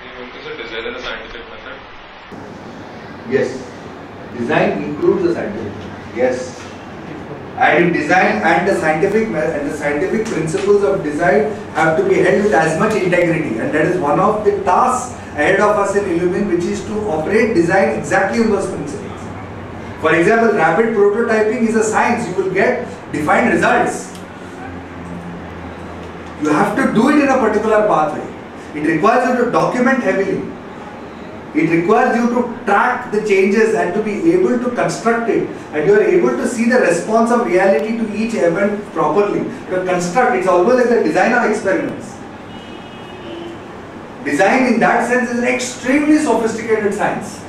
You mean to say design is a scientific method? Yes. Design includes the scientific method. Yes. And in design and the scientific principles of design have to be held with as much integrity, and that is one of the tasks ahead of us in Illumine, which is to operate design exactly on those principles. For example, rapid prototyping is a science. You will get defined results. You have to do it in a particular pathway. It requires you to document heavily. It requires you to track the changes and to be able to construct it, and you are able to see the response of reality to each event properly. To construct, it's almost like the design of experiments. Design in that sense is an extremely sophisticated science.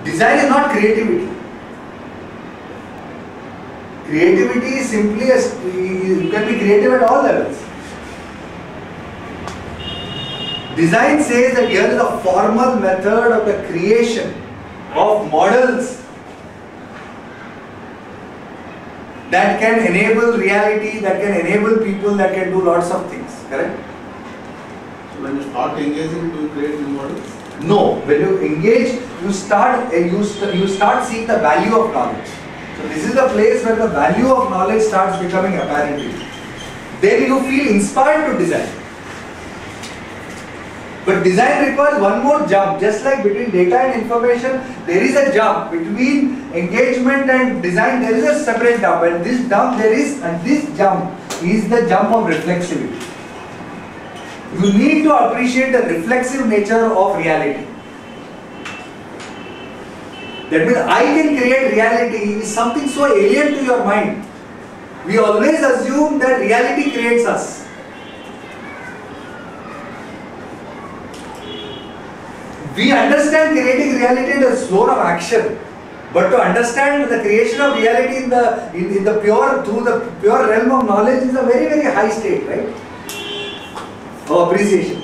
Design is not creativity. Creativity is simply, you can be creative at all levels. Design says that here is a formal method of the creation of models that can enable reality, that can enable people, that can do lots of things. Correct? So when you start engaging, do you create new models? No. When you engage, you start seeing the value of knowledge. So this is the place where the value of knowledge starts becoming apparent to you. Then you feel inspired to design. But design requires one more jump. Just like between data and information, there is a jump. Between engagement and design, there is a separate jump. And this jump is the jump of reflexivity. You need to appreciate the reflexive nature of reality. That means I can create reality is something so alien to your mind. We always assume that reality creates us. We understand creating reality in the zone of action, but to understand the creation of reality in the pure realm of knowledge is a very, very high state, right? Of appreciation.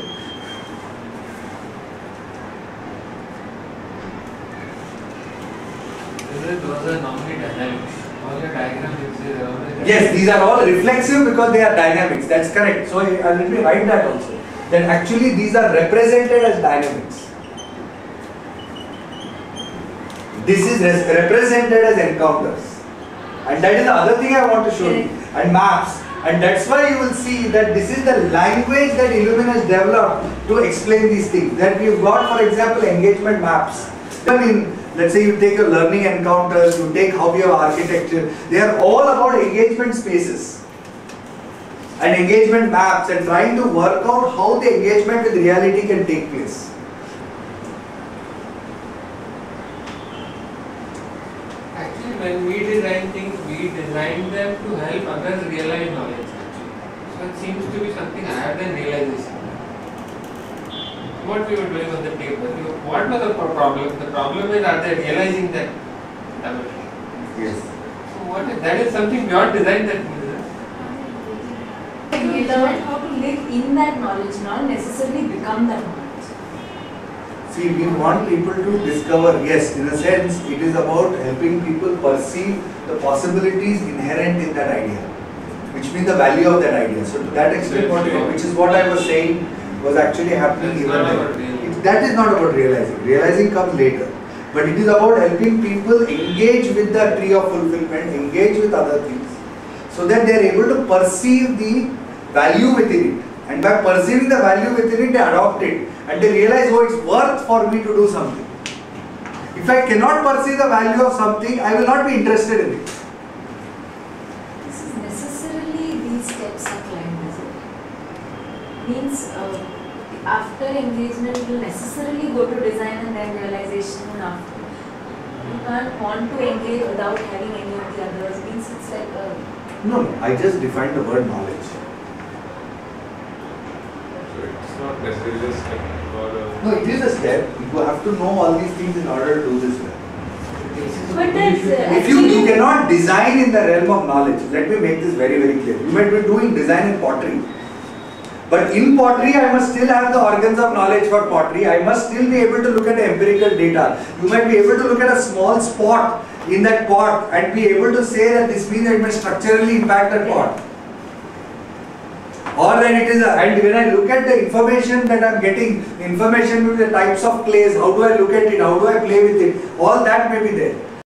Those are normally dynamics. All the diagrams you say, they are always Yes, these are all reflexive because they are dynamics. That's correct. So let me write that also. That actually these are represented as dynamics. This is represented as encounters. And that is the other thing I want to show you. And maps. And that's why you will see that this is the language that Illumine has developed to explain these things. That we've got, for example, engagement maps. I mean, let's say you take your learning encounters, you take how we have architecture. They are all about engagement spaces and engagement maps and trying to work out how the engagement with reality can take place. Actually, when we design things, we design them to help others realize knowledge. So it seems to be something higher than realization. What we were doing on the table, what was the problem? The problem is, are they realizing that? Yes. So that is something beyond design that we We learn how to live in that knowledge, not necessarily become that knowledge. See, we want people to discover, yes, in a sense, it is about helping people perceive the possibilities inherent in that idea, which means the value of that idea. So to that extent, which is what I was saying, was actually happening even then. That is not about realizing. Realizing comes later. But it is about helping people engage with the tree of fulfillment, engage with other things, so that they are able to perceive the value within it. And by perceiving the value within it, they adopt it. And they realize, oh, it's worth for me to do something. If I cannot perceive the value of something, I will not be interested in it. This is necessarily these steps are climbed, is it? Means after engagement, you will necessarily go to design and then realization after. You can't want to engage without having any of the others. Means it's like a... No, I just defined the word knowledge. So it's not necessarily a step or a... No, it is a step. You have to know all these things in order to do this well. But that's If you cannot design in the realm of knowledge, let me make this very, very clear. You might be doing design in pottery. But in pottery, I must still have the organs of knowledge for pottery. I must still be able to look at the empirical data. You might be able to look at a small spot in that pot and be able to say that this means it may structurally impact that pot. Or that it is and when I look at the information that I am getting, information with the types of clays, how do I look at it, how do I play with it, all that may be there.